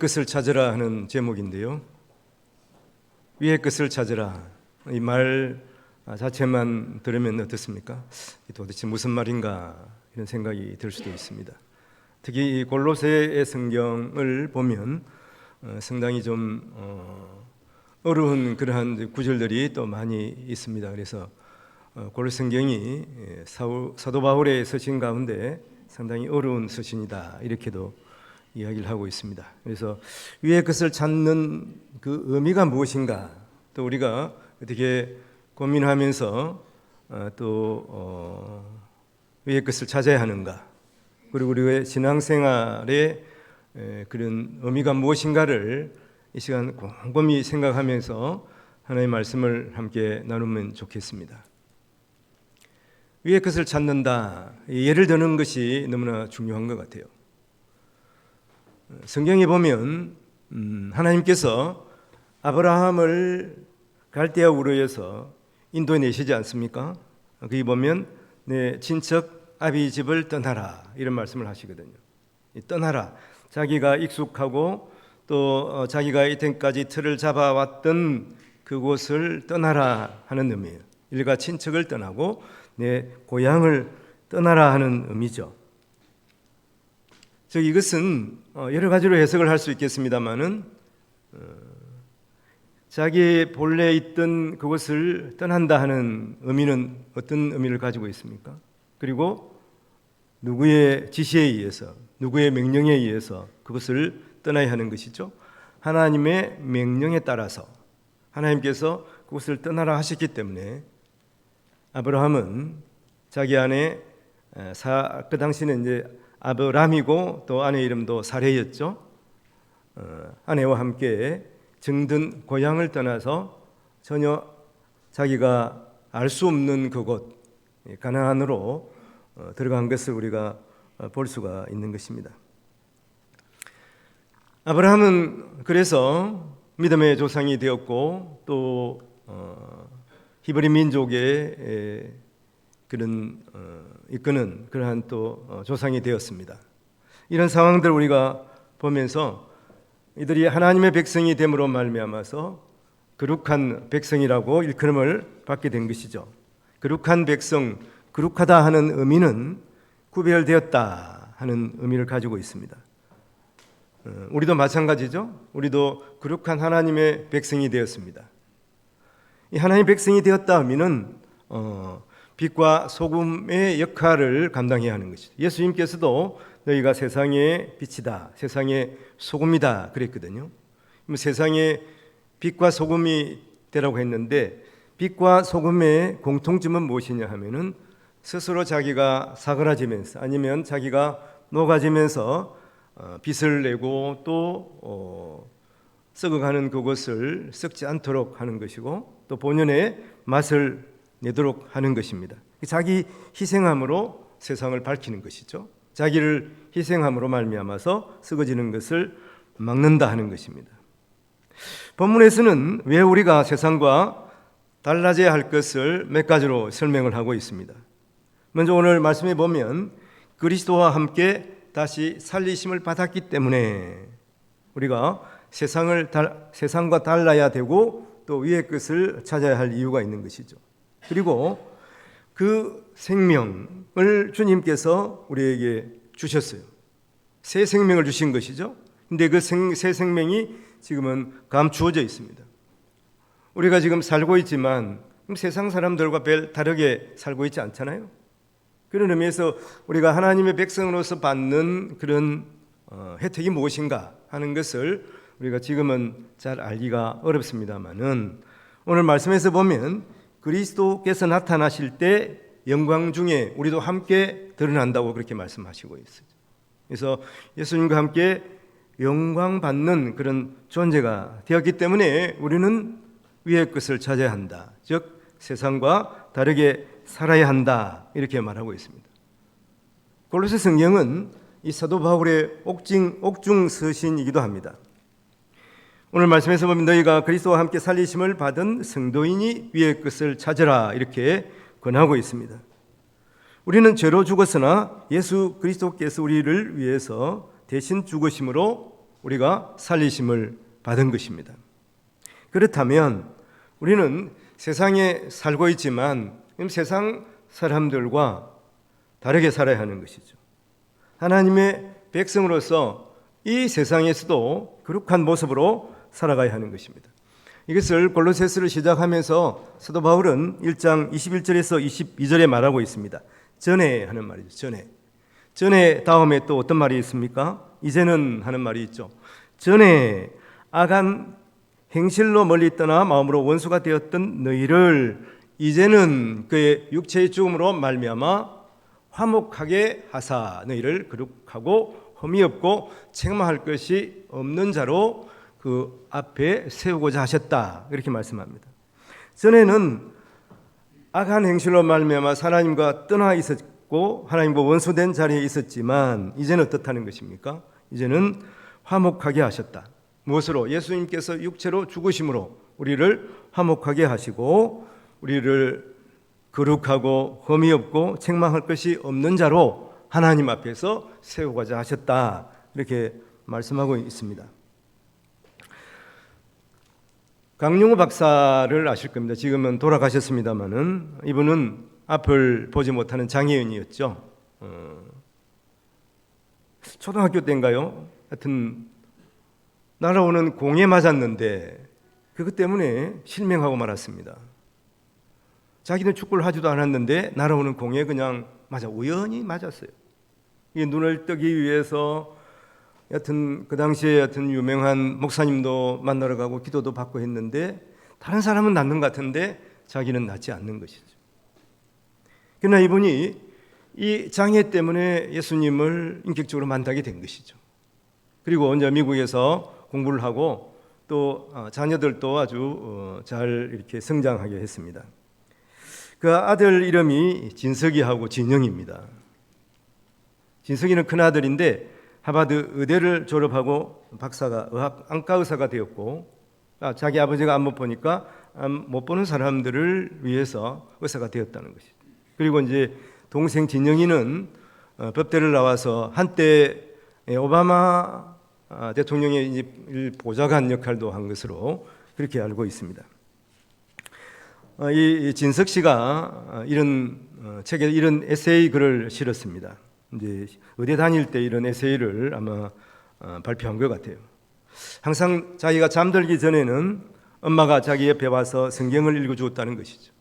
끝을 찾으라 하는 제목인데요. 위의 끝을 찾으라. 이 말 자체만 들으면 어떻습니까? 도대체 무슨 말인가 이런 생각이 들 수도 있습니다. 특히 이 골로새의 성경을 보면 상당히 좀 어려운 그러한 구절들이 또 많이 있습니다. 그래서 골로새 성경이 사도 바울의 서신 가운데 상당히 어려운 서신이다 이렇게도 이야기를 하고 있습니다. 그래서 위의 것을 찾는 그 의미가 무엇인가, 또 우리가 어떻게 고민하면서 또 위의 것을 찾아야 하는가, 그리고 우리의 신앙생활의 그런 의미가 무엇인가를 이 시간 곰곰이 생각하면서 하나님의 말씀을 함께 나누면 좋겠습니다. 위의 것을 찾는다, 예를 드는 것이 너무나 중요한 것 같아요. 성경에 보면 하나님께서 아브라함을 갈대아 우르에서 인도에 내시지 않습니까? 거기 보면 내 친척 아비 집을 떠나라 이런 말씀을 하시거든요. 떠나라, 자기가 익숙하고 또 자기가 이때까지 틀을 잡아왔던 그곳을 떠나라 하는 의미예요. 일가 친척을 떠나고 내 고향을 떠나라 하는 의미죠. 즉 이것은 여러 가지로 해석을 할 수 있겠습니다만은 자기 본래 있던 그것을 떠난다 하는 의미는 어떤 의미를 가지고 있습니까? 그리고 누구의 지시에 의해서, 누구의 명령에 의해서 그것을 떠나야 하는 것이죠. 하나님의 명령에 따라서 하나님께서 그것을 떠나라 하셨기 때문에 아브라함은 자기 아내 그 당시는 이제 아브람이고 또 아내 이름도 사레였죠. 아내와 함께 정든 고향을 떠나서 전혀 자기가 알 수 없는 그곳 가나안으로 들어간 것을 우리가 볼 수가 있는 것입니다. 아브라함은 그래서 믿음의 조상이 되었고 또 히브리 민족의 그런 이끄는 그러한 또 조상이 되었습니다. 이런 상황들을 우리가 보면서 이들이 하나님의 백성이 됨으로 말미암아서 거룩한 백성이라고 일컬음을 받게 된 것이죠. 거룩한 백성, 거룩하다 하는 의미는 구별되었다 하는 의미를 가지고 있습니다. 우리도 마찬가지죠. 우리도 거룩한 하나님의 백성이 되었습니다. 이 하나님의 백성이 되었다 의미는 빛과 소금의 역할을 감당해야 하는 것이죠. 예수님께서도 너희가 세상의 빛이다, 세상의 소금이다 그랬거든요. 세상의 빛과 소금이 되라고 했는데 빛과 소금의 공통점은 무엇이냐 하면은 스스로 자기가 사그라지면서 아니면 자기가 녹아지면서 빛을 내고 또 썩어가는 그것을 썩지 않도록 하는 것이고 또 본연의 맛을 내도록 하는 것입니다. 자기 희생함으로 세상을 밝히는 것이죠. 자기를 희생함으로 말미암아서 썩어지는 것을 막는다 하는 것입니다. 본문에서는 왜 우리가 세상과 달라져야 할 것을 몇 가지로 설명을 하고 있습니다. 먼저 오늘 말씀에 보면 그리스도와 함께 다시 살리심을 받았기 때문에 우리가 세상과 달라야 되고 또 위의 것을 찾아야 할 이유가 있는 것이죠. 그리고 그 생명을 주님께서 우리에게 주셨어요. 새 생명을 주신 것이죠. 근데 그 새 생명이 지금은 감추어져 있습니다. 우리가 지금 살고 있지만 세상 사람들과 별 다르게 살고 있지 않잖아요. 그런 의미에서 우리가 하나님의 백성으로서 받는 그런 혜택이 무엇인가 하는 것을 우리가 지금은 잘 알기가 어렵습니다만은 오늘 말씀에서 보면 그리스도께서 나타나실 때 영광 중에 우리도 함께 드러난다고 그렇게 말씀하시고 있어요. 그래서 예수님과 함께 영광 받는 그런 존재가 되었기 때문에 우리는 위의 것을 찾아야 한다. 즉 세상과 다르게 살아야 한다. 이렇게 말하고 있습니다. 골로새 성경은 이 사도 바울의 옥중 서신이기도 합니다. 오늘 말씀에서 보면 너희가 그리스도와 함께 살리심을 받은 성도인이 위의 것을 찾으라 이렇게 권하고 있습니다. 우리는 죄로 죽었으나 예수 그리스도께서 우리를 위해서 대신 죽으심으로 우리가 살리심을 받은 것입니다. 그렇다면 우리는 세상에 살고 있지만 세상 사람들과 다르게 살아야 하는 것이죠. 하나님의 백성으로서 이 세상에서도 거룩한 모습으로 살아가야 하는 것입니다. 이것을 골로새서를 시작하면서 사도 바울은 1장 21절에서 22절에 말하고 있습니다. 전에 하는 말이죠. 전에 다음에 또 어떤 말이 있습니까? 이제는 하는 말이 있죠. 전에 악한 행실로 멀리 떠나 마음으로 원수가 되었던 너희를 이제는 그의 육체의 죽음으로 말미암아 화목하게 하사 너희를 거룩하고 흠이 없고 책망할 것이 없는 자로 그 앞에 세우고자 하셨다. 이렇게 말씀합니다. 전에는 악한 행실로 말미암아 하나님과 떠나 있었고 하나님과 원수된 자리에 있었지만 이제는 어떻다는 것입니까? 이제는 화목하게 하셨다. 무엇으로? 예수님께서 육체로 죽으심으로 우리를 화목하게 하시고 우리를 거룩하고 흠이 없고 책망할 것이 없는 자로 하나님 앞에서 세우고자 하셨다. 이렇게 말씀하고 있습니다. 강용호 박사를 아실 겁니다. 지금은 돌아가셨습니다마는 이분은 앞을 보지 못하는 장애인이었죠. 초등학교 때인가요? 하여튼 날아오는 공에 맞았는데 그것 때문에 실명하고 말았습니다. 자기는 축구를 하지도 않았는데 날아오는 공에 그냥 우연히 맞았어요. 이 눈을 뜨기 위해서 여튼 그 당시에 여튼 유명한 목사님도 만나러 가고 기도도 받고 했는데 다른 사람은 낫는 것 같은데 자기는 낫지 않는 것이죠. 그러나 이분이 이 장애 때문에 예수님을 인격적으로 만나게 된 것이죠. 그리고 이제 미국에서 공부를 하고 또 자녀들도 아주 잘 이렇게 성장하게 했습니다. 그 아들 이름이 진석이하고 진영입니다. 진석이는 큰 아들인데 하버드 의대를 졸업하고 박사가 안과 의사가 되었고 자기 아버지가 안 못 보니까 못 보는 사람들을 위해서 의사가 되었다는 것이죠. 그리고 이제 동생 진영이는 법대를 나와서 한때 오바마 대통령의 보좌관 역할도 한 것으로 그렇게 알고 있습니다. 이 진석 씨가 이런 책에 이런 에세이 글을 실었습니다. 이제 의대 다닐 때 이런 에세이를 아마 발표한 것 같아요. 항상 자기가 잠들기 전에는 엄마가 자기 옆에 와서 성경을 읽어주었다는 것이죠.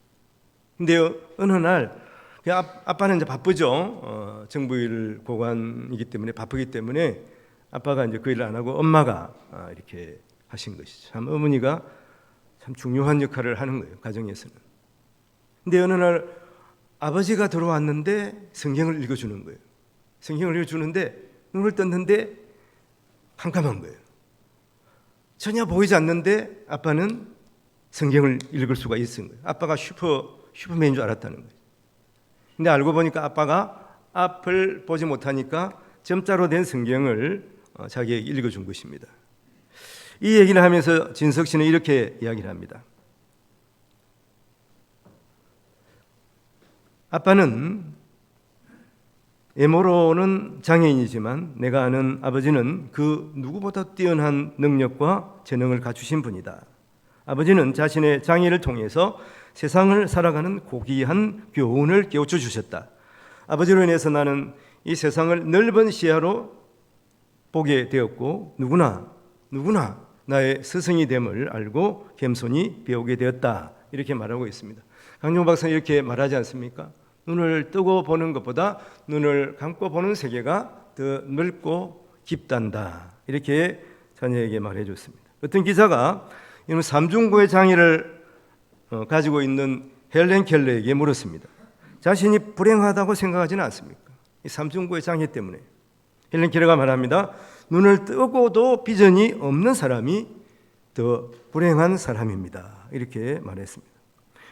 근데 어느 날 아빠는 이제 바쁘죠. 정부일 고관이기 때문에 바쁘기 때문에 아빠가 이제 그 일을 안 하고 엄마가 이렇게 하신 것이죠. 참 어머니가 참 중요한 역할을 하는 거예요, 가정에서는. 근데 어느 날 아버지가 들어왔는데 성경을 읽어주는 거예요. 성경을 읽어주는데 눈을 떴는데 캄캄한 거예요. 전혀 보이지 않는데 아빠는 성경을 읽을 수가 있은 거예요. 아빠가 슈퍼맨인 줄 알았다는 거예요. 근데 알고 보니까 아빠가 앞을 보지 못하니까 점자로 된 성경을 자기에게 읽어준 것입니다. 이 얘기를 하면서 진석 씨는 이렇게 이야기를 합니다. 아빠는 외모로는 장애인이지만 내가 아는 아버지는 그 누구보다 뛰어난 능력과 재능을 갖추신 분이다. 아버지는 자신의 장애를 통해서 세상을 살아가는 고귀한 교훈을 깨우쳐 주셨다. 아버지로 인해서 나는 이 세상을 넓은 시야로 보게 되었고 누구나 나의 스승이 됨을 알고 겸손히 배우게 되었다. 이렇게 말하고 있습니다. 강용 박사는 이렇게 말하지 않습니까? 눈을 뜨고 보는 것보다 눈을 감고 보는 세계가 더 넓고 깊단다. 이렇게 자녀에게 말해 줬습니다. 어떤 기자가 이런 삼중고의 장애를 가지고 있는 헬렌 켈러에게 물었습니다. 자신이 불행하다고 생각하지는 않습니까? 이 삼중고의 장애 때문에. 헬렌 켈러가 말합니다. 눈을 뜨고도 비전이 없는 사람이 더 불행한 사람입니다. 이렇게 말했습니다.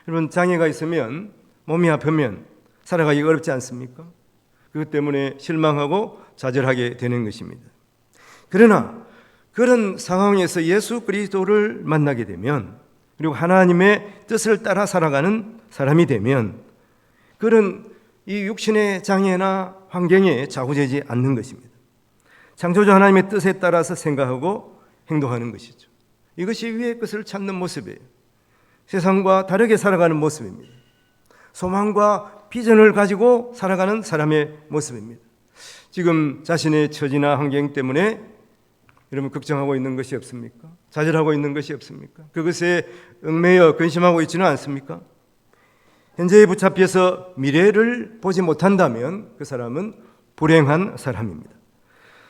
여러분, 장애가 있으면 몸이 아프면 살아가기 어렵지 않습니까? 그것 때문에 실망하고 좌절하게 되는 것입니다. 그러나 그런 상황에서 예수 그리스도를 만나게 되면 그리고 하나님의 뜻을 따라 살아가는 사람이 되면 그런 이 육신의 장애나 환경에 좌우되지 않는 것입니다. 창조주 하나님의 뜻에 따라서 생각하고 행동하는 것이죠. 이것이 위의 것을 찾는 모습이에요. 세상과 다르게 살아가는 모습입니다. 소망과 비전을 가지고 살아가는 사람의 모습입니다. 지금 자신의 처지나 환경 때문에 여러분 걱정하고 있는 것이 없습니까? 좌절하고 있는 것이 없습니까? 그것에 얽매여 근심하고 있지는 않습니까? 현재에 붙잡혀서 미래를 보지 못한다면 그 사람은 불행한 사람입니다.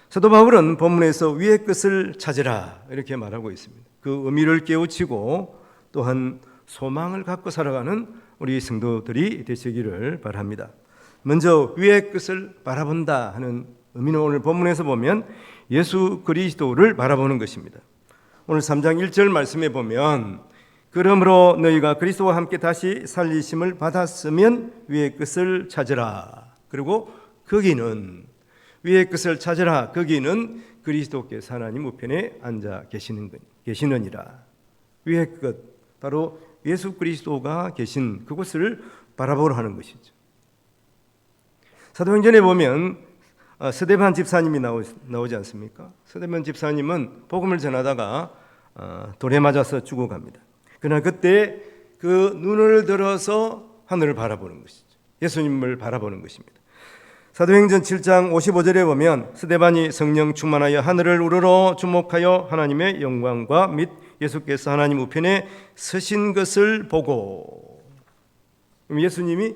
사도 바울은 본문에서 위의 것을 찾으라 이렇게 말하고 있습니다. 그 의미를 깨우치고 또한 소망을 갖고 살아가는 우리 성도들이 되시기를 바랍니다. 먼저 위의 것을 바라본다 하는 의미는 오늘 본문에서 보면 예수 그리스도를 바라보는 것입니다. 오늘 3장 1절 말씀에 보면 그러므로 너희가 그리스도와 함께 다시 살리심을 받았으면 위의 것을 찾으라. 그리고 거기는 위의 것을 찾으라. 거기는 그리스도께서 하나님 우편에 앉아 계시느니라. 위의 것 바로 예수 그리스도가 계신 그곳을 바라보려 하는 것이죠. 사도행전에 보면 스데반 집사님이 나오지 않습니까? 스데반 집사님은 복음을 전하다가 돌에 맞아서 죽어갑니다. 그러나 그때 그 눈을 들어서 하늘을 바라보는 것이죠. 예수님을 바라보는 것입니다. 사도행전 7장 55절에 보면 스데반이 성령 충만하여 하늘을 우러러 주목하여 하나님의 영광과 및 예수께서 하나님 우편에 서신 것을 보고, 예수님이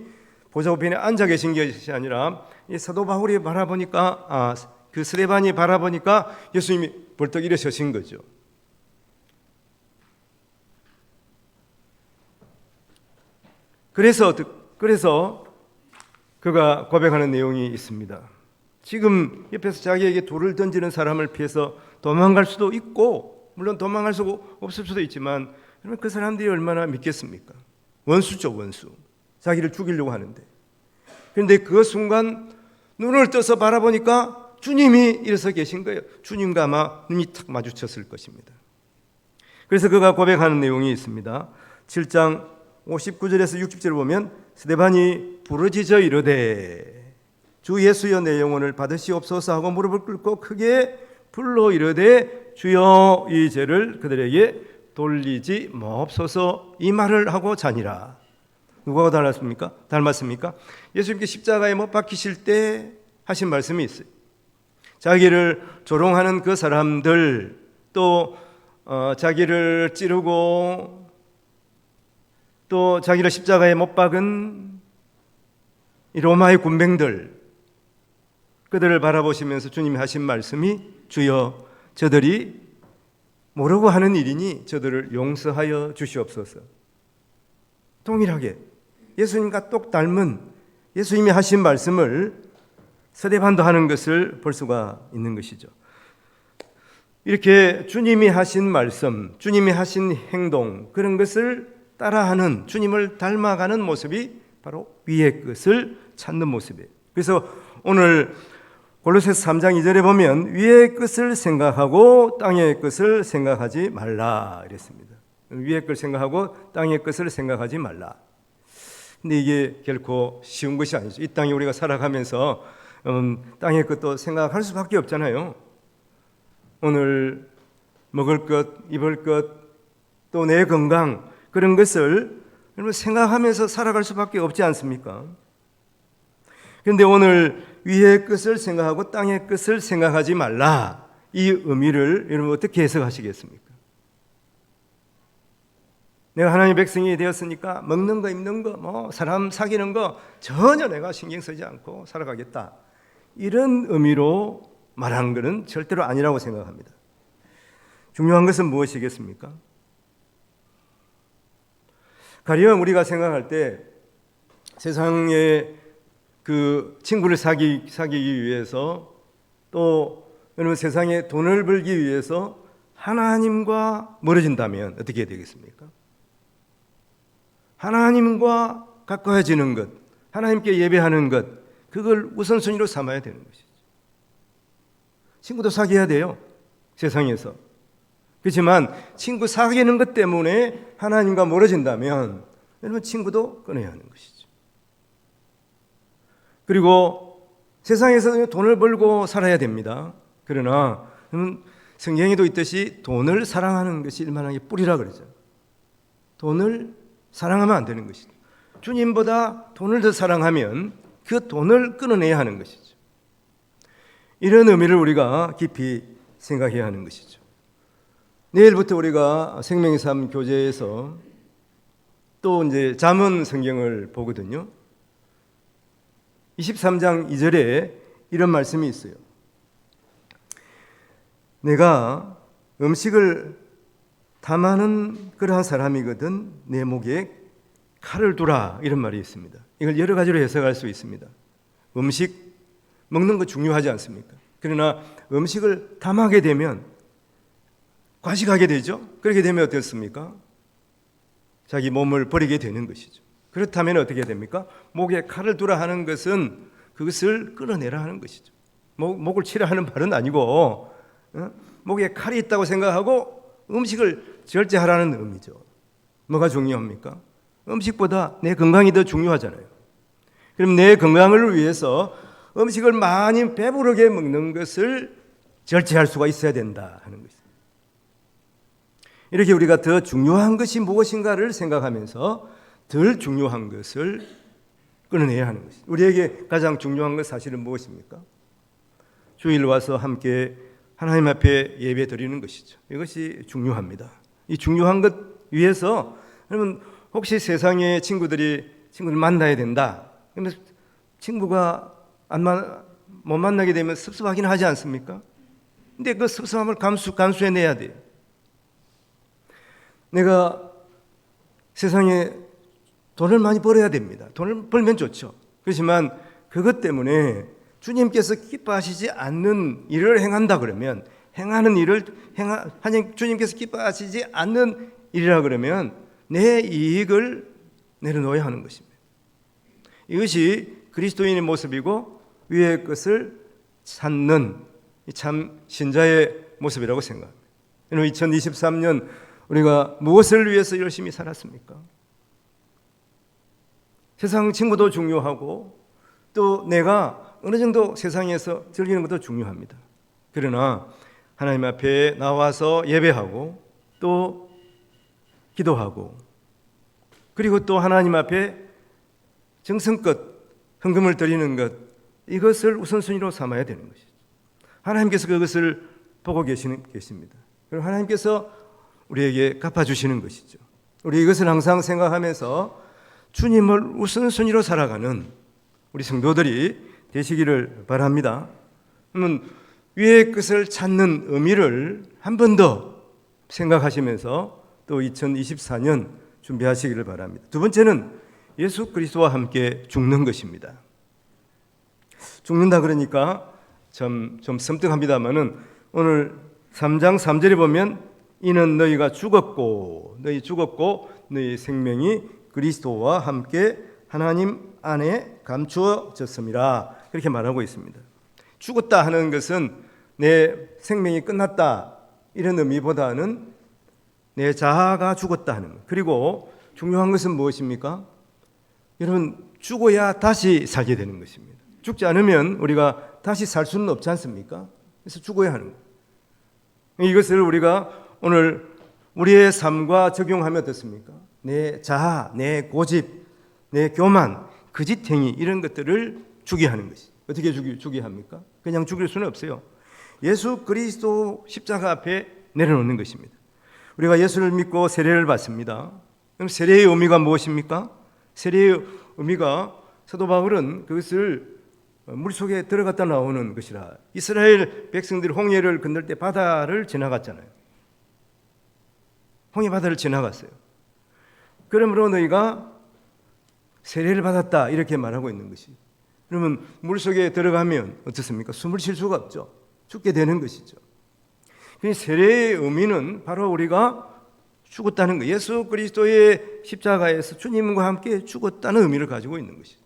보좌 우편에 앉아 계신 것이 아니라 이 사도 바울이 바라보니까 그 스데반이 바라보니까 예수님이 벌떡 일어서신 거죠. 그래서 그가 고백하는 내용이 있습니다. 지금 옆에서 자기에게 돌을 던지는 사람을 피해서 도망갈 수도 있고, 물론 도망갈 수 없을 수도 있지만, 그러면 그 사람들이 얼마나 믿겠습니까? 원수죠, 원수. 자기를 죽이려고 하는데. 그런데 그 순간 눈을 떠서 바라보니까 주님이 일어서 계신 거예요. 주님과 아마 눈이 탁 마주쳤을 것입니다. 그래서 그가 고백하는 내용이 있습니다. 7장 59절에서 60절을 보면 스데반이 부르짖어 이르되 주 예수여 내 영혼을 받으시옵소서 하고 무릎을 꿇고 크게 불러 이르되 주여 이 죄를 그들에게 돌리지 마옵소서 이 말을 하고 자니라. 누구하고 닮았습니까? 예수님께 십자가에 못 박히실 때 하신 말씀이 있어요. 자기를 조롱하는 그 사람들, 또 자기를 찌르고 또 자기를 십자가에 못 박은 이 로마의 군병들, 그들을 바라보시면서 주님이 하신 말씀이 주여 저들이 모르고 하는 일이니 저들을 용서하여 주시옵소서. 동일하게 예수님과 똑 닮은 예수님이 하신 말씀을 스데반도 하는 것을 볼 수가 있는 것이죠. 이렇게 주님이 하신 말씀, 주님이 하신 행동, 그런 것을 따라하는, 주님을 닮아가는 모습이 바로 위의 것을 찾는 모습이에요. 그래서 오늘 골로새서 3장 2절에 보면 위의 것을 생각하고 땅의 것을 생각하지 말라 이랬습니다. 위의 것을 생각하고 땅의 것을 생각하지 말라. 근데 이게 결코 쉬운 것이 아니죠. 이 땅에 우리가 살아가면서 땅의 것도 생각할 수밖에 없잖아요. 오늘 먹을 것, 입을 것, 또 내 건강, 그런 것을 생각하면서 살아갈 수밖에 없지 않습니까? 그런데 오늘 위의 것을 생각하고 땅의 것을 생각하지 말라, 이 의미를 여러분 어떻게 해석하시겠습니까? 내가 하나님의 백성이 되었으니까 먹는 거, 입는 거, 사람 사귀는 거 전혀 내가 신경 쓰지 않고 살아가겠다, 이런 의미로 말한 것은 절대로 아니라고 생각합니다. 중요한 것은 무엇이겠습니까? 가령 우리가 생각할 때 세상에 그 친구를 사귀기 위해서, 또 여러분 세상에 돈을 벌기 위해서 하나님과 멀어진다면 어떻게 되겠습니까? 하나님과 가까워지는 것, 하나님께 예배하는 것, 그걸 우선순위로 삼아야 되는 것이죠. 친구도 사귀어야 돼요, 세상에서. 그렇지만 친구 사귀는 것 때문에 하나님과 멀어진다면 여러분 친구도 끊어야 하는 것이죠. 그리고 세상에서 돈을 벌고 살아야 됩니다. 그러나 성경에도 있듯이 돈을 사랑하는 것이 일만하게 뿌리라 그러죠. 돈을 사랑하면 안 되는 것이죠. 주님보다 돈을 더 사랑하면 그 돈을 끊어내야 하는 것이죠. 이런 의미를 우리가 깊이 생각해야 하는 것이죠. 내일부터 우리가 생명의 삶 교재에서 또 이제 잠언 성경을 보거든요. 23장 2절에 이런 말씀이 있어요. 내가 음식을 탐하는 그러한 사람이거든 내 목에 칼을 두라, 이런 말이 있습니다. 이걸 여러 가지로 해석할 수 있습니다. 음식 먹는 거 중요하지 않습니까? 그러나 음식을 탐하게 되면 과식하게 되죠. 그렇게 되면 어떻습니까? 자기 몸을 버리게 되는 것이죠. 그렇다면 어떻게 됩니까? 목에 칼을 두라 하는 것은 그것을 끌어내라 하는 것이죠. 목을 치라 하는 말은 아니고 목에 칼이 있다고 생각하고 음식을 절제하라는 의미죠. 뭐가 중요합니까? 음식보다 내 건강이 더 중요하잖아요. 그럼 내 건강을 위해서 음식을 많이 배부르게 먹는 것을 절제할 수가 있어야 된다 하는 것입니다. 이렇게 우리가 더 중요한 것이 무엇인가를 생각하면서 덜 중요한 것을 끊어내야 하는 것입니다. 우리에게 가장 중요한 것 사실은 무엇입니까? 주일 와서 함께 하나님 앞에 예배 드리는 것이죠. 이것이 중요합니다. 이 중요한 것 위해서 여러분 혹시 세상에 친구들 만나야 된다. 그러면 친구가 못 만나게 되면 섭섭하긴 하지 않습니까? 근데 그 섭섭함을 감수해내야 돼요. 내가 세상에 돈을 많이 벌어야 됩니다. 돈을 벌면 좋죠. 그렇지만 그것 때문에 주님께서 기뻐하시지 않는 일을 행한다 그러면 주님께서 기뻐하시지 않는 일이라 그러면 내 이익을 내려놓아야 하는 것입니다. 이것이 그리스도인의 모습이고 위의 것을 찾는 참 신자의 모습이라고 생각합니다. 2023년 우리가 무엇을 위해서 열심히 살았습니까? 세상 친구도 중요하고 또 내가 어느 정도 세상에서 즐기는 것도 중요합니다. 그러나 하나님 앞에 나와서 예배하고 또 기도하고 그리고 또 하나님 앞에 정성껏 헌금을 드리는 것, 이것을 우선순위로 삼아야 되는 것이죠. 하나님께서 그것을 보고 계십니다. 그리고 하나님께서 우리에게 갚아주시는 것이죠. 우리 이것을 항상 생각하면서 주님을 우선순위로 살아가는 우리 성도들이 되시기를 바랍니다. 그러면 위의 것을 찾는 의미를 한 번 더 생각하시면서 또 2024년 준비하시기를 바랍니다. 두 번째는 예수 그리스도와 함께 죽는 것입니다. 죽는다 그러니까 좀 섬뜩합니다만은 오늘 3장 3절에 보면 이는 너희가 죽었고 너희 생명이 그리스도와 함께 하나님 안에 감추어졌습니다. 그렇게 말하고 있습니다. 죽었다 하는 것은 내 생명이 끝났다 이런 의미보다는 내 자아가 죽었다 하는 것. 그리고 중요한 것은 무엇입니까? 여러분 죽어야 다시 살게 되는 것입니다. 죽지 않으면 우리가 다시 살 수는 없지 않습니까? 그래서 죽어야 하는 것. 이것을 우리가 오늘 우리의 삶과 적용하면 어떻습니까? 내 자아, 내 고집, 내 교만, 거짓행위 이런 것들을 죽게 하는 것이. 어떻게 죽게 합니까? 그냥 죽일 수는 없어요. 예수 그리스도 십자가 앞에 내려놓는 것입니다. 우리가 예수를 믿고 세례를 받습니다. 그럼 세례의 의미가 무엇입니까? 세례의 의미가 사도 바울은 그것을 물속에 들어갔다 나오는 것이라. 이스라엘 백성들이 홍해를 건널 때 바다를 지나갔잖아요. 홍해 바다를 지나갔어요. 그러므로 너희가 세례를 받았다 이렇게 말하고 있는 것이. 그러면 물속에 들어가면 어떻습니까? 숨을 쉴 수가 없죠. 죽게 되는 것이죠. 세례의 의미는 바로 우리가 죽었다는 것, 예수 그리스도의 십자가에서 주님과 함께 죽었다는 의미를 가지고 있는 것이죠.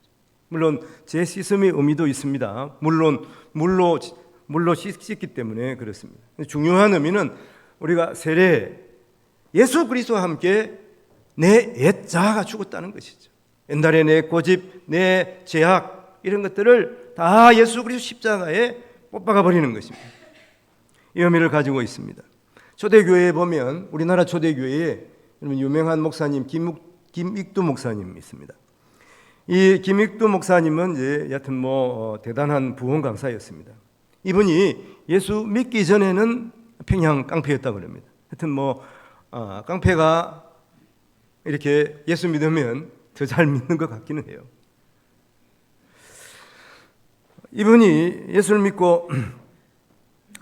물론 재씻음의 의미도 있습니다. 물로 씻기 때문에 그렇습니다. 중요한 의미는 우리가 세례, 예수 그리스도와 함께 내 옛 자아가 죽었다는 것이죠. 옛날에 내 고집, 내 죄악 이런 것들을 다 예수 그리스도 십자가에 못 박아 버리는 것입니다. 이 의미를 가지고 있습니다. 초대교회에 보면 우리나라 초대교회에 유명한 목사님 김익두 목사님 있습니다. 이 김익두 목사님은 이제 여튼 대단한 부흥 강사였습니다. 이분이 예수 믿기 전에는 평양 깡패였다고 합니다. 하여튼 깡패가 이렇게 예수 믿으면 더 잘 믿는 것 같기는 해요. 이분이 예수를 믿고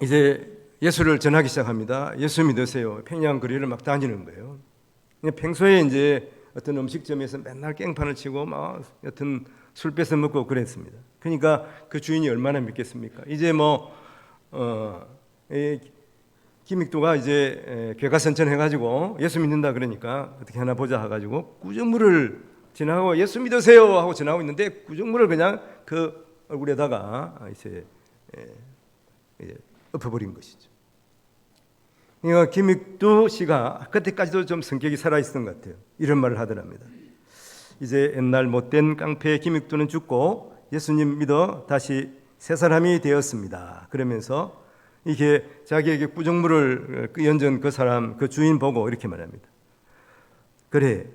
이제 예수를 전하기 시작합니다. 예수 믿으세요. 평양 거리를 막 다니는 거예요. 평소에 이제 어떤 음식점에서 맨날 깽판을 치고 여튼 술 뺏어 먹고 그랬습니다. 그러니까 그 주인이 얼마나 믿겠습니까? 이제 김익두가 이제 괴가선천해가지고 예수 믿는다 그러니까 어떻게 하나 보자 해가지고 구정물을 지나고 예수 믿으세요 하고 지나고 있는데 구정물을 그냥 그 얼굴에다가 이제 엎어버린 것이죠. 그러니까 김익두 씨가 그때까지도 좀 성격이 살아있었던 것 같아요. 이런 말을 하더랍니다. 이제 옛날 못된 깡패 김익두는 죽고 예수님 믿어 다시 새 사람이 되었습니다. 그러면서 이게 자기에게 구정물을 얹은 그 사람, 그 주인 보고 이렇게 말합니다. 그래,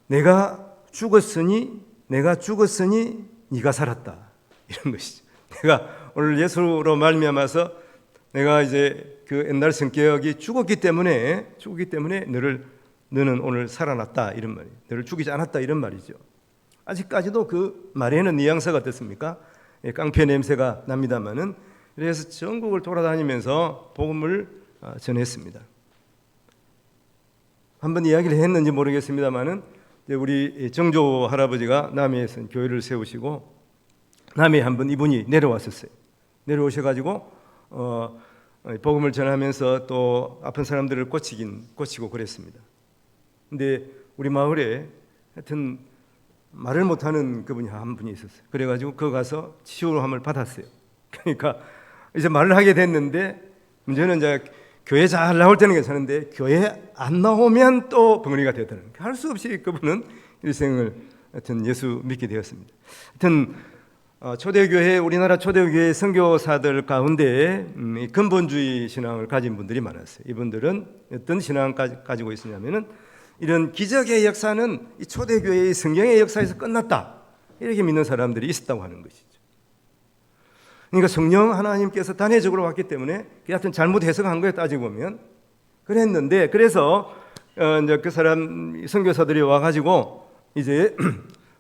내가 죽었으니 네가 살았다. 이런 것이죠. 내가 오늘 예수로 말미암아서 내가 이제 그 옛날 성격이 죽었기 때문에 너는 오늘 살아났다 이런 말이에요. 너를 죽이지 않았다 이런 말이죠. 아직까지도 그 말에는 뉘앙스가 어떻습니까? 깡패 냄새가 납니다만은 그래서 전국을 돌아다니면서 복음을 전했습니다. 한번 이야기를 했는지 모르겠습니다만은 우리 정조 할아버지가 남해에서 교회를 세우시고 남해에 한번 이분이 내려왔었어요. 내려오셔가지고 복음을 전하면서 또 아픈 사람들을 고치고 그랬습니다. 근데 우리 마을에 하여튼 말을 못하는 그분이 한 분이 있었어요. 그래가지고 그 가서 치유함을 받았어요. 그러니까 이제 말을 하게 됐는데 문제는 이제 교회 잘 나올 때는 괜찮은데 교회 안 나오면 또 벙어리가 되더라고요. 할 수 없이 그분은 일생을 하여튼 예수 믿게 되었습니다. 하여튼 초대교회 우리나라 초대교회 선교사들 가운데 근본주의 신앙을 가진 분들이 많았어요. 이분들은 어떤 신앙을 가지고 있었냐면은 이런 기적의 역사는 이 초대교회의 성경의 역사에서 끝났다 이렇게 믿는 사람들이 있었다고 하는 것이죠. 그러니까 성령 하나님께서 단회적으로 왔기 때문에 하여튼 잘못 해석한 거에 따지고 보면 그랬는데 그래서 이제 그 사람 선교사들이 와가지고 이제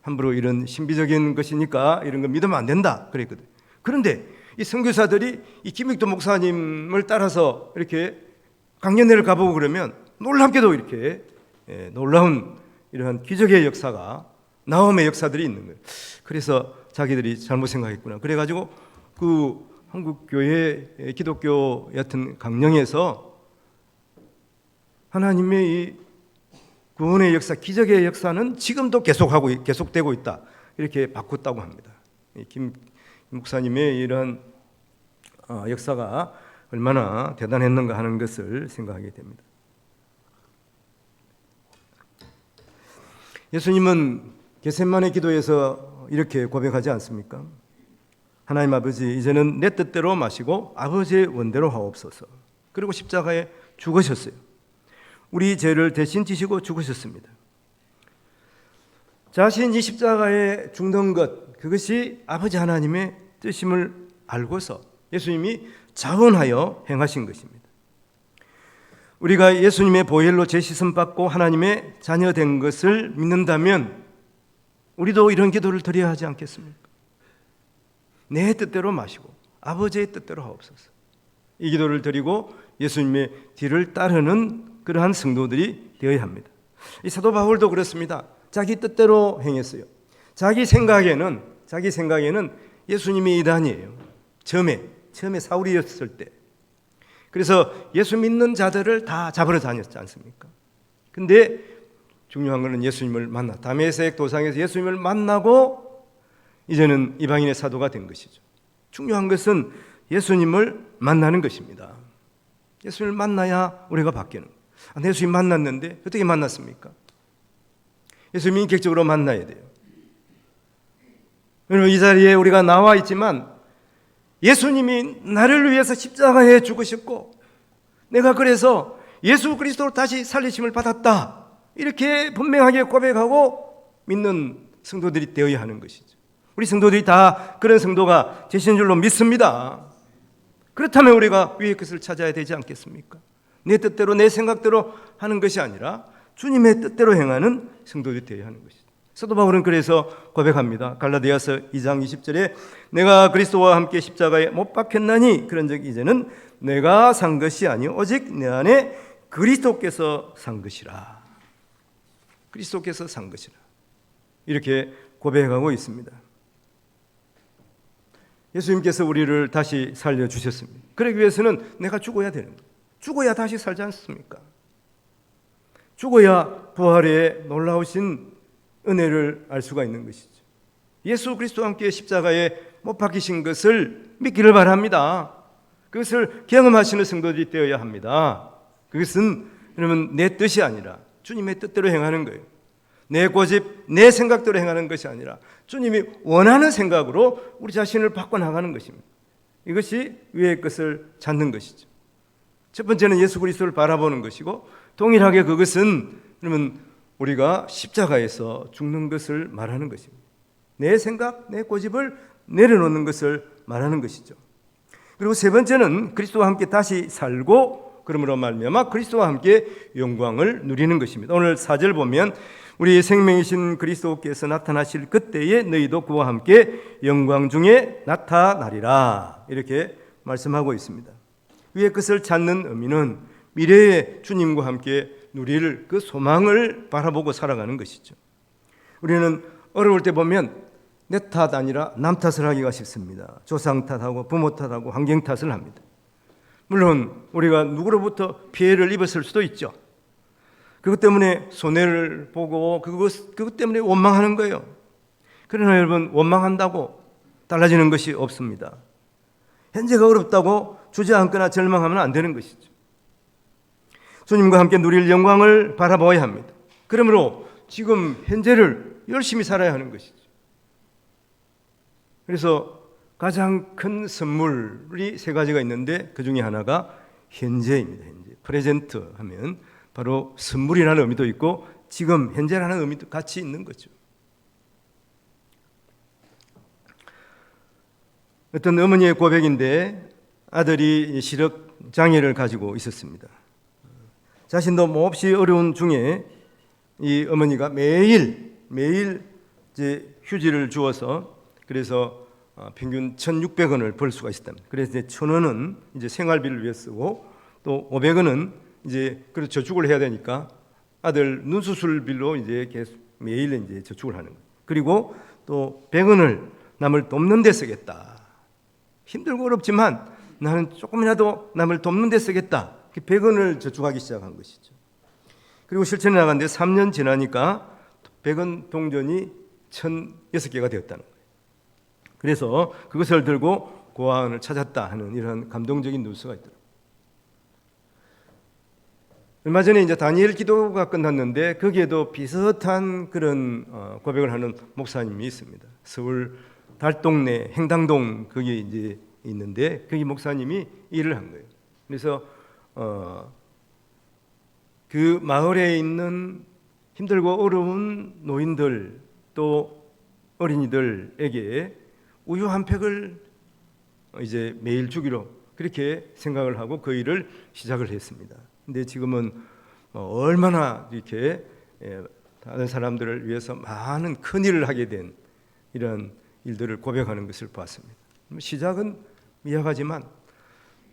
함부로 이런 신비적인 것이니까 이런 거 믿으면 안 된다 그랬거든. 그런데 이 선교사들이 이 김익두 목사님을 따라서 이렇게 강연회를 가보고 그러면 놀랍게도 이렇게 놀라운 이러한 기적의 역사가 나옴의 역사들이 있는 거예요. 그래서 자기들이 잘못 생각했구나. 그래가지고 그 한국 교회 기독교 여튼 강령에서 하나님의 이 구원의 역사, 기적의 역사는 지금도 계속되고 있다 이렇게 바꿨다고 합니다. 김 목사님의 이런 역사가 얼마나 대단했는가 하는 것을 생각하게 됩니다. 예수님은 겟세마네 기도에서 이렇게 고백하지 않습니까? 하나님 아버지, 이제는 내 뜻대로 마시고 아버지의 원대로 하옵소서. 그리고 십자가에 죽으셨어요. 우리 죄를 대신 지시고 죽으셨습니다. 자신이 십자가에 죽는 것, 그것이 아버지 하나님의 뜻임을 알고서 예수님이 자원하여 행하신 것입니다. 우리가 예수님의 보혈로 죄 씻음 받고 하나님의 자녀 된 것을 믿는다면 우리도 이런 기도를 드려야 하지 않겠습니까? 내 뜻대로 마시고 아버지의 뜻대로 하옵소서. 이 기도를 드리고 예수님의 뒤를 따르는 그러한 성도들이 되어야 합니다. 이 사도 바울도 그렇습니다. 자기 뜻대로 행했어요. 자기 생각에는 예수님이 이단이에요. 처음에 사울이었을 때. 그래서 예수 믿는 자들을 다 잡으러 다녔지 않습니까? 근데 중요한 것은 예수님을 다메섹 도상에서 예수님을 만나고 이제는 이방인의 사도가 된 것이죠. 중요한 것은 예수님을 만나는 것입니다. 예수님을 만나야 우리가 바뀌는 거예요. 예수님 만났는데 어떻게 만났습니까? 예수님 인격적으로 만나야 돼요. 여러분, 이 자리에 우리가 나와 있지만 예수님이 나를 위해서 십자가에 죽으셨고 내가 그래서 예수 그리스도로 다시 살리심을 받았다, 이렇게 분명하게 고백하고 믿는 성도들이 되어야 하는 것이죠. 우리 성도들이 다 그런 성도가 되신 줄로 믿습니다. 그렇다면 우리가 위의 것을 찾아야 되지 않겠습니까? 내 뜻대로 내 생각대로 하는 것이 아니라 주님의 뜻대로 행하는 성도들이 되어야 하는 것이죠. 사도 바울은 그래서 고백합니다. 갈라디아서 2장 20절에 내가 그리스도와 함께 십자가에 못 박혔나니 그런즉 이제는 내가 산 것이 아니요 오직 내 안에 그리스도께서 산 것이라. 그리스도께서 산 것이라. 이렇게 고백하고 있습니다. 예수님께서 우리를 다시 살려주셨습니다. 그러기 위해서는 내가 죽어야 되는 거예요. 죽어야 다시 살지 않습니까? 죽어야 부활의 놀라우신 은혜를 알 수가 있는 것이죠. 예수 그리스도와 함께 십자가에 못 박히신 것을 믿기를 바랍니다. 그것을 경험하시는 성도들이 되어야 합니다. 그것은 여러분 내 뜻이 아니라 주님의 뜻대로 행하는 거예요. 내 고집, 내 생각대로 행하는 것이 아니라 주님이 원하는 생각으로 우리 자신을 바꿔나가는 것입니다. 이것이 위의 것을 찾는 것이죠. 첫 번째는 예수 그리스도를 바라보는 것이고, 동일하게 그것은 여러분 우리가 십자가에서 죽는 것을 말하는 것입니다. 내 생각, 내 고집을 내려놓는 것을 말하는 것이죠. 그리고 세 번째는 그리스도와 함께 다시 살고 그러므로 말미암아 그리스도와 함께 영광을 누리는 것입니다. 오늘 4절 보면 우리 생명이신 그리스도께서 나타나실 그때에 너희도 그와 함께 영광 중에 나타나리라, 이렇게 말씀하고 있습니다. 위의 것을 찾는 의미는 미래의 주님과 함께 누릴 그 소망을 바라보고 살아가는 것이죠. 우리는 어려울 때 보면 내 탓 아니라 남 탓을 하기가 쉽습니다. 조상 탓하고 부모 탓하고 환경 탓을 합니다. 물론 우리가 누구로부터 피해를 입었을 수도 있죠. 그것 때문에 손해를 보고 그것 때문에 원망하는 거예요. 그러나 여러분, 원망한다고 달라지는 것이 없습니다. 현재가 어렵다고 주저앉거나 절망하면 안 되는 것이죠. 주님과 함께 누릴 영광을 바라보아야 합니다. 그러므로 지금 현재를 열심히 살아야 하는 것이죠. 그래서 가장 큰 선물이 세 가지가 있는데 그 중에 하나가 현재입니다. 현재. 프레젠트 하면 바로 선물이라는 의미도 있고 지금 현재라는 의미도 같이 있는 거죠. 어떤 어머니의 고백인데 아들이 시력 장애를 가지고 있었습니다. 자신도 몹시 어려운 중에 이 어머니가 매일 이제 휴지를 주어서 그래서 평균 1,600원을 벌 수가 있었답니다. 그래서 이제 1,000원은 이제 생활비를 위해 쓰고 또 500원은 이제 그 저축을 해야 되니까 아들 눈수술비로 이제 계속 매일 이제 저축을 하는 거예요. 그리고 또 100원을 남을 돕는 데 쓰겠다. 힘들고 어렵지만 나는 조금이라도 남을 돕는 데 쓰겠다. 100원을 저축하기 시작한 것이죠. 그리고 실천해 나갔는데 3년 지나니까 100원 동전이 1,006개가 되었다는 거예요. 그래서 그것을 들고 고아원을 찾았다 하는 이런 감동적인 뉴스가 있더라고요. 얼마 전에 이제 다니엘 기도가 끝났는데 거기에도 비슷한 그런 고백을 하는 목사님이 있습니다. 서울 달동네 행당동 거기에 이제 있는데 거기 목사님이 일을 한 거예요. 그래서 그 마을에 있는 힘들고 어려운 노인들 또 어린이들에게 우유 한 팩을 이제 매일 주기로 그렇게 생각을 하고 그 일을 시작을 했습니다. 근데 지금은 얼마나 이렇게 다른 사람들을 위해서 많은 큰 일을 하게 된 이런 일들을 고백하는 것을 봤습니다. 시작은 미약하지만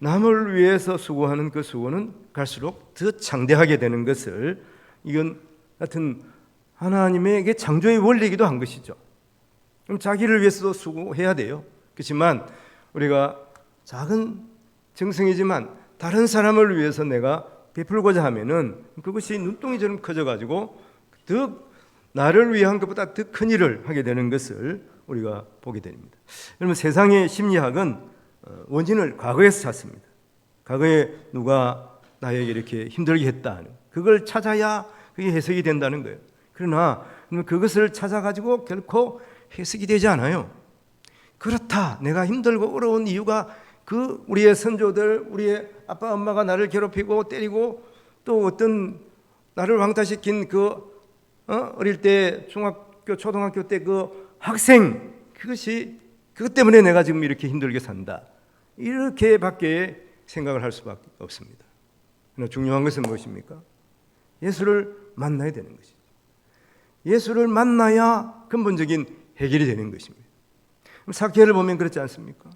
남을 위해서 수고하는 그 수고는 갈수록 더 장대하게 되는 것을 이건 같은 하나님에게 창조의 원리이기도 한 것이죠. 그럼 자기를 위해서도 수고해야 돼요. 그렇지만 우리가 작은 정성이지만 다른 사람을 위해서 내가 베풀고자 하면은 그것이 눈동이처럼 커져가지고 더 나를 위한 것보다 더 큰 일을 하게 되는 것을 우리가 보게 됩니다. 여러분, 세상의 심리학은 원인을 과거에서 찾습니다. 과거에 누가 나에게 이렇게 힘들게 했다 하는 그걸 찾아야 그게 해석이 된다는 거예요. 그러나 그것을 찾아가지고 결코 해석이 되지 않아요. 그렇다. 내가 힘들고 어려운 이유가 그 우리의 선조들, 우리의 아빠 엄마가 나를 괴롭히고 때리고 또 어떤 나를 왕따시킨 그 어릴 때 중학교 초등학교 때 그 학생, 그것 때문에 내가 지금 이렇게 힘들게 산다. 이렇게밖에 생각을 할 수밖에 없습니다. 그러나 중요한 것은 무엇입니까? 예수를 만나야 되는 것이죠. 예수를 만나야 근본적인 해결이 되는 것입니다. 삭개오를 보면 그렇지 않습니까?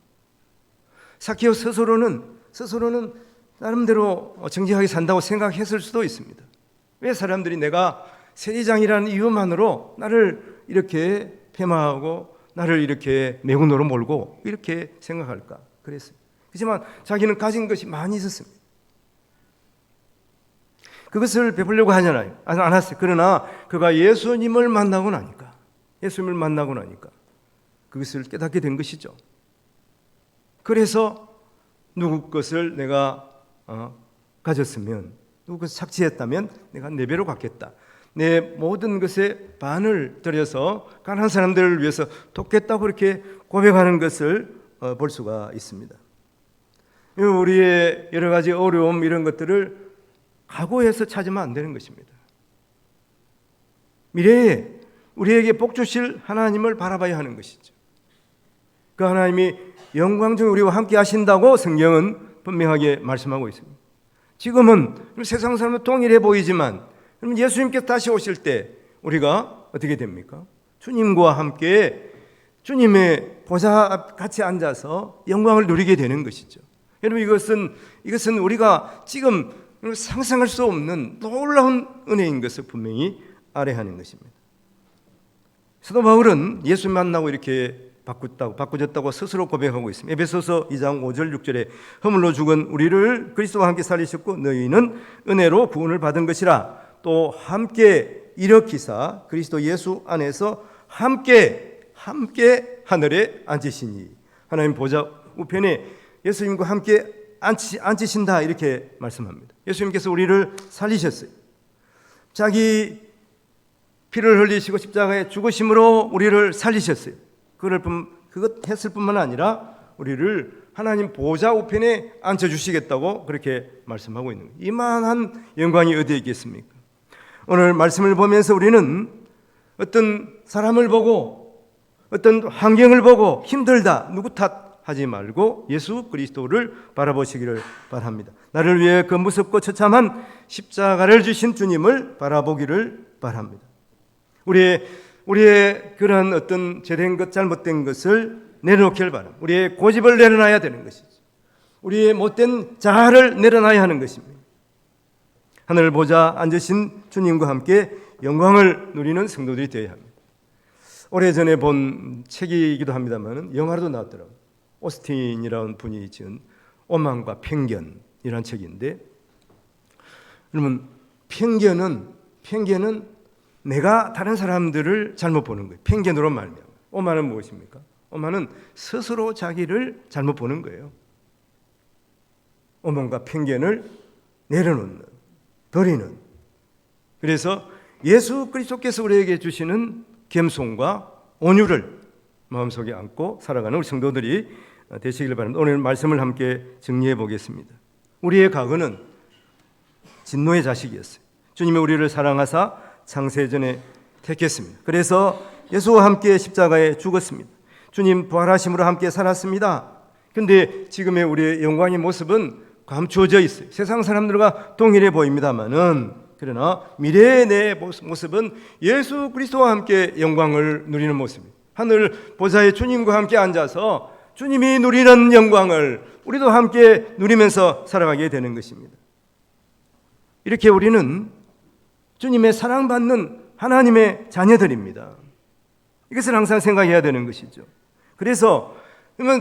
삭개오 스스로는 나름대로 정직하게 산다고 생각했을 수도 있습니다. 왜 사람들이 내가 세리장이라는 이유만으로 나를 이렇게 폐마하고 나를 이렇게 매국노로 몰고 이렇게 생각할까? 그랬어요. 그렇지만 자기는 가진 것이 많이 있었습니다. 그것을 베풀려고 하잖아요. 안 했어요. 그러나 그가 예수님을 만나고 나니까 그것을 깨닫게 된 것이죠. 그래서 누구 것을 내가 가졌으면, 누구 것을 착취했다면 내가 4배로 갚겠다. 내 모든 것에 반을 들여서 가난한 사람들을 위해서 돕겠다고 그렇게 고백하는 것을 볼 수가 있습니다. 우리의 여러 가지 어려움 이런 것들을 각오해서 찾으면 안 되는 것입니다. 미래에 우리에게 복 주실 하나님을 바라봐야 하는 것이죠. 그 하나님이 영광 중에 우리와 함께 하신다고 성경은 분명하게 말씀하고 있습니다. 지금은 세상 사람은 동일해 보이지만 예수님께서 다시 오실 때 우리가 어떻게 됩니까? 주님과 함께 주님의 보좌 앞 같이 앉아서 영광을 누리게 되는 것이죠. 여러분, 이것은 우리가 지금 상상할 수 없는 놀라운 은혜인 것을 분명히 알아야 하는 것입니다. 사도 바울은 예수 만나고 이렇게 바꾸졌다고 스스로 고백하고 있습니다. 에베소서 2장 5절 6절에 허물로 죽은 우리를 그리스도와 함께 살리셨고 너희는 은혜로 구원을 받은 것이라. 또 함께 일으키사 그리스도 예수 안에서 함께 하늘에 앉으시니. 하나님 보좌 우편에 예수님과 함께 앉으신다 이렇게 말씀합니다. 예수님께서 우리를 살리셨어요. 자기 피를 흘리시고 십자가에 죽으심으로 우리를 살리셨어요. 그것 했을 뿐만 아니라 우리를 하나님 보좌 우편에 앉혀주시겠다고 그렇게 말씀하고 있는 거예요. 이만한 영광이 어디에 있겠습니까? 오늘 말씀을 보면서 우리는 어떤 사람을 보고 어떤 환경을 보고 힘들다 누구 탓하지 말고 예수 그리스도를 바라보시기를 바랍니다. 나를 위해 그 무섭고 처참한 십자가를 주신 주님을 바라보기를 바랍니다. 우리의 그런 어떤 죄된 것 잘못된 것을 내려놓기를 바랍니다. 우리의 고집을 내려놔야 되는 것이죠. 우리의 못된 자아를 내려놔야 하는 것입니다. 하늘 보좌 앉으신 주님과 함께 영광을 누리는 성도들이 되어야 합니다. 오래전에 본 책이기도 합니다만 영화로도 나왔더라고요. 오스틴이라는 분이 지은 오만과 편견이라는 책인데, 여러분, 편견은 내가 다른 사람들을 잘못 보는 거예요. 편견으로 말미암아. 오만은 무엇입니까? 오만은 스스로 자기를 잘못 보는 거예요. 오만과 편견을 내려놓는, 버리는. 그래서 예수 그리스도께서 우리에게 주시는 겸손과 온유를 마음속에 안고 살아가는 우리 성도들이 되시길 바랍니다. 오늘 말씀을 함께 정리해 보겠습니다. 우리의 과거는 진노의 자식이었어요. 주님이 우리를 사랑하사 창세전에 택했습니다. 그래서 예수와 함께 십자가에 죽었습니다. 주님 부활하심으로 함께 살았습니다. 그런데 지금의 우리의 영광의 모습은 감추어져 있어요. 세상 사람들과 동일해 보입니다만은, 그러나 미래의 내 모습은 예수 그리스도와 함께 영광을 누리는 모습입니다. 하늘 보좌에 주님과 함께 앉아서 주님이 누리는 영광을 우리도 함께 누리면서 살아가게 되는 것입니다. 이렇게 우리는 주님의 사랑받는 하나님의 자녀들입니다. 이것을 항상 생각해야 되는 것이죠. 그래서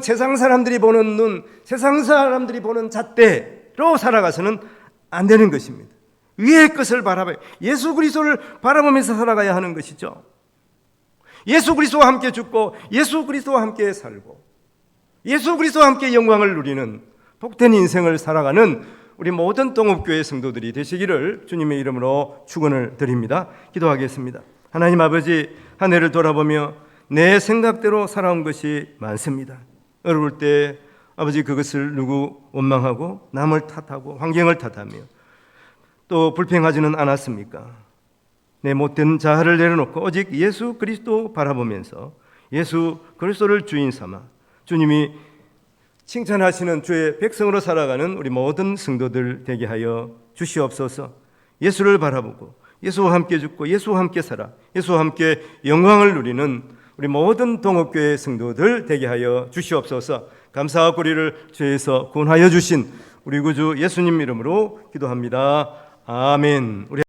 세상 사람들이 보는 눈, 세상 사람들이 보는 잣대로 살아가서는 안 되는 것입니다. 위의 것을 바라봐야, 예수 그리스도를 바라보면서 살아가야 하는 것이죠. 예수 그리스도와 함께 죽고 예수 그리스도와 함께 살고 예수 그리스도와 함께 영광을 누리는 복된 인생을 살아가는 우리 모든 동업교회 성도들이 되시기를 주님의 이름으로 축원을 드립니다. 기도하겠습니다. 하나님 아버지, 한 해를 돌아보며 내 생각대로 살아온 것이 많습니다. 어려울 때 아버지 그것을 누구 원망하고 남을 탓하고 환경을 탓하며 또 불평하지는 않았습니까? 내 못된 자아를 내려놓고 오직 예수 그리스도 바라보면서 예수 그리스도를 주인 삼아 주님이 칭찬하시는 주의 백성으로 살아가는 우리 모든 성도들 되게 하여 주시옵소서. 예수를 바라보고 예수와 함께 죽고 예수와 함께 살아 예수와 함께 영광을 누리는 우리 모든 동업교회 성도들 되게 하여 주시옵소서. 감사와 고리를 죄에서 구원하여 주신 우리 구주 예수님 이름으로 기도합니다. 아멘. 우리